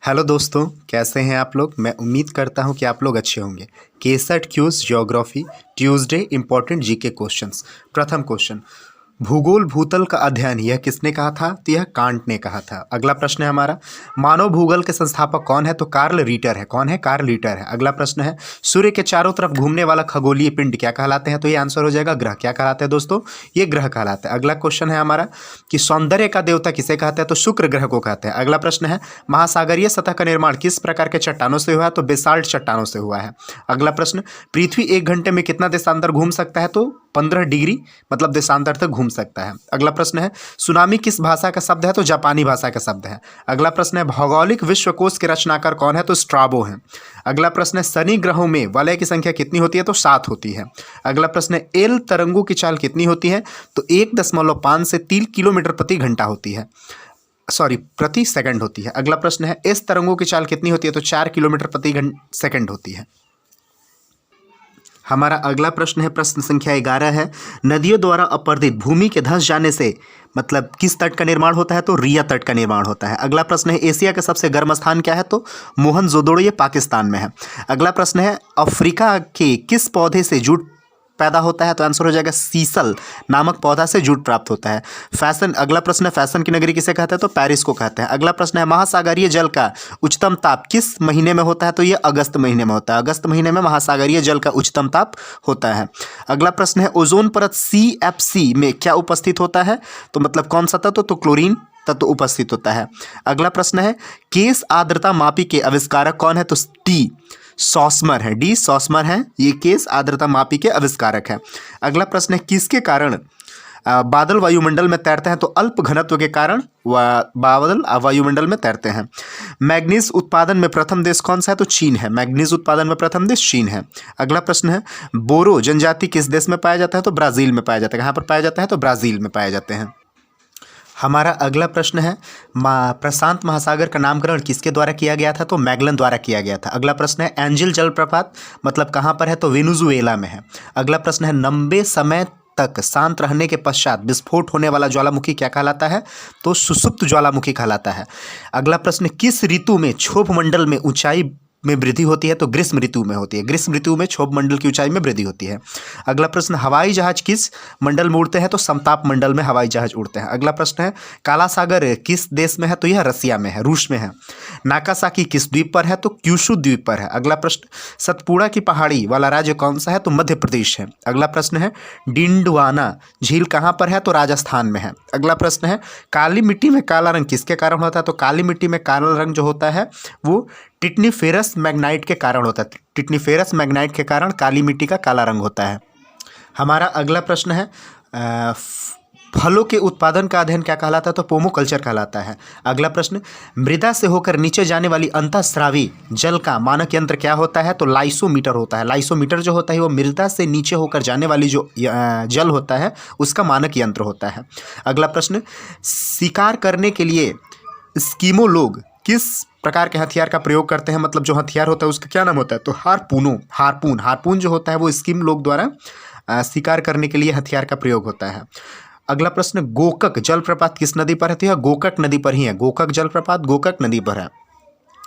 Hello दोस्तों, कैसे हैं आप लोग। मैं उम्मीद करता हूं कि आप लोग अच्छे होंगे। केसट क्यूज geography Tuesday important GK questions. प्रथम क्वेश्चन, भूगोल भूतल का अध्ययन यह किसने कहा था? तो यह कांट ने कहा था। अगला प्रश्न है हमारा, मानव भूगोल के संस्थापक कौन है? तो कार्ल रीटर है। कौन है? कार्ल रीटर है। अगला प्रश्न है, सूर्य के चारों तरफ घूमने वाला खगोलीय पिंड क्या कहलाते हैं? तो ये आंसर हो जाएगा ग्रह। क्या कहलाते हैं दोस्तों? ये ग्रह कहलाते हैं। अगला क्वेश्चन है हमारा कि सौंदर्य का देवता किसे कहते हैं? तो शुक्र ग्रह को कहते हैं। अगला प्रश्न है, महासागरीय सतह का निर्माण किस प्रकार के चट्टानों से हुआ है? तो बेसाल्ट चट्टानों से हुआ है। अगला प्रश्न, पृथ्वी 1 घंटे में कितना देशांतर घूम सकता है? तो 15 डिग्री मतलब देशांतर तक घूम सकता है। अगला प्रश्न है, सुनामी किस भाषा का शब्द है? तो जापानी भाषा का शब्द है। अगला प्रश्न है, भौगोलिक विश्वकोश के रचनाकार कौन है? तो स्ट्राबो है। अगला प्रश्न है, शनि ग्रहों में वलय की संख्या कितनी होती है? तो 7 होती है। अगला प्रश्न है, एल तरंगों की चाल कितनी होती है? तो 1.5 से 3 किलोमीटर प्रति घंटा होती है, सॉरी प्रति सेकंड होती है। अगला प्रश्न है, एस तरंगों की चाल कितनी होती है? तो 4 किलोमीटर प्रति सेकंड होती है। हमारा अगला प्रश्न है, प्रश्न संख्या 11 है, नदियों द्वारा अपरदित भूमि के धंस जाने से मतलब किस तट का निर्माण होता है? तो रिया तट का निर्माण होता है। अगला प्रश्न है, एशिया का सबसे गर्म स्थान क्या है? तो मोहनजोदड़ो, ये पाकिस्तान में है। अगला प्रश्न है, अफ्रीका के किस पौधे से जूट पैदा होता है? तो आंसर हो जाएगा सीसल नामक पौधा से जूट प्राप्त होता है। फैशन, अगला प्रश्न है, फैशन की नगरी किसे कहते हैं? तो पेरिस को कहते हैं। अगला प्रश्न है, महासागरीय जल का उच्चतम ताप किस महीने में होता है? तो ये अगस्त महीने में होता है। अगस्त महीने में महासागरीय जल का उच्चतम ताप होता है। अगला प्रश्न है, ओजोन परत CFC में क्या उपस्थित होता है? तो मतलब कौन सा तत्व? तो क्लोरीन तत्व उपस्थित होता है। अगला प्रश्न है, केस आर्द्रता मापी के आविष्कारक कौन है? तो डी सॉसमर है। डी सॉसमर है, ये केस आर्द्रता मापी के आविष्कारक है। अगला प्रश्न है, किसके कारण बादल वायुमंडल में तैरते हैं? तो अल्प घनत्व के कारण बादल वायुमंडल में तैरते हैं। मैग्नीज उत्पादन में प्रथम देश कौन सा है? तो चीन है। मैग्नीज उत्पादन में प्रथम देश चीन है। अगला प्रश्न है, बोरो जनजाति किस देश में पाया जाता है? तो ब्राजील में पाया जाता है। कहाँ पर पाया जाता है? तो ब्राजील में पाए जाते हैं। हमारा अगला प्रश्न है, प्रशांत महासागर का नामकरण किसके द्वारा किया गया था? तो मैगलन द्वारा किया गया था। अगला प्रश्न है, एंजिल जलप्रपात मतलब कहाँ पर है? तो वेनेजुएला में है। अगला प्रश्न है, लंबे समय तक शांत रहने के पश्चात विस्फोट होने वाला ज्वालामुखी क्या कहलाता है? तो सुषुप्त ज्वालामुखी कहलाता है। अगला प्रश्न, किस ऋतु में क्षोभ मंडल में ऊंचाई में वृद्धि होती है? तो ग्रीष्म ऋतु में होती है। ग्रीष्म ऋतु में क्षोभ मंडल की ऊंचाई में वृद्धि होती है। अगला प्रश्न, हवाई जहाज किस मंडल में उड़ते हैं? तो समताप मंडल में हवाई जहाज उड़ते हैं। अगला प्रश्न है, काला सागर किस देश में है? तो यह रसिया में है, रूस में है। नाकासाकी किस द्वीप पर है? तो क्यूशू द्वीप पर है। अगला प्रश्न, सतपुड़ा की पहाड़ी वाला राज्य कौन सा है? तो मध्य प्रदेश है। अगला प्रश्न है, डिंडवाना झील कहाँ पर है? तो राजस्थान में है। अगला प्रश्न है, काली मिट्टी में काला रंग किसके कारण होता है? तो काली मिट्टी में काला रंग जो होता है वो टिटनीफेरस मैग्नाइट के कारण होता है। टिटनीफेरस मैग्नाइट के कारण काली मिट्टी का काला रंग होता है। हमारा अगला प्रश्न है, फलों के उत्पादन का अध्ययन क्या कहलाता है? तो पोमोकल्चर कहलाता है। अगला प्रश्न, मृदा से होकर नीचे जाने वाली अंतःस्रावी जल का मानक यंत्र क्या होता है? तो लाइसोमीटर होता है। लाइसोमीटर जो होता है वो मृदा से नीचे होकर जाने वाली जो जल होता है उसका मानक यंत्र होता है। अगला प्रश्न, शिकार करने के लिए स्कीमो लोग किस प्रकार के हथियार का प्रयोग करते हैं? मतलब जो हथियार होता है उसका क्या नाम होता है? तो हारपून जो होता है वो स्कीम लोग द्वारा शिकार करने के लिए हथियार का प्रयोग होता है। अगला प्रश्न, गोकक जलप्रपात किस नदी पर है? तो यह गोकक नदी पर ही है। गोकक जलप्रपात गोकक नदी पर है।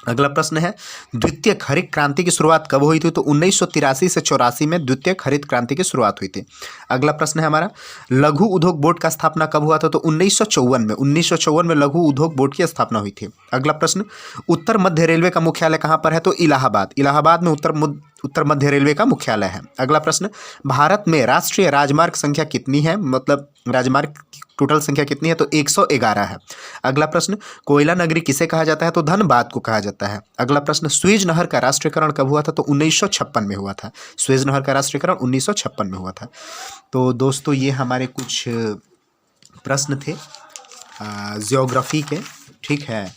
अगला प्रश्न है, द्वितीय हरित क्रांति की शुरुआत कब हुई थी? तो 1983 से 84 में द्वितीय हरित क्रांति की शुरुआत हुई थी। अगला प्रश्न है हमारा, लघु उद्योग बोर्ड का स्थापना कब हुआ था? तो 1954 में। 1954 में लघु उद्योग बोर्ड की स्थापना हुई थी। अगला प्रश्न, उत्तर मध्य रेलवे का मुख्यालय कहाँ पर है? तो इलाहाबाद। इलाहाबाद में उत्तर मध्य रेलवे का मुख्यालय है। अगला प्रश्न, भारत में राष्ट्रीय राजमार्ग संख्या कितनी है? मतलब राजमार्ग की टोटल संख्या कितनी है? तो 111 है। अगला प्रश्न, कोयला नगरी किसे कहा जाता है? तो धनबाद को कहा जाता है। अगला प्रश्न, स्वेज नहर का राष्ट्रीयकरण कब हुआ था? तो 1956 में हुआ था। स्वेज नहर का राष्ट्रीयकरण 1956 में हुआ था। तो दोस्तों ये हमारे कुछ प्रश्न थे ज्योग्राफी के, ठीक है,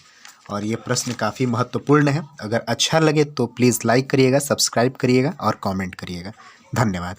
और ये प्रश्न काफ़ी महत्वपूर्ण है। अगर अच्छा लगे तो प्लीज़ लाइक करिएगा, सब्सक्राइब करिएगा और कमेंट करिएगा। धन्यवाद।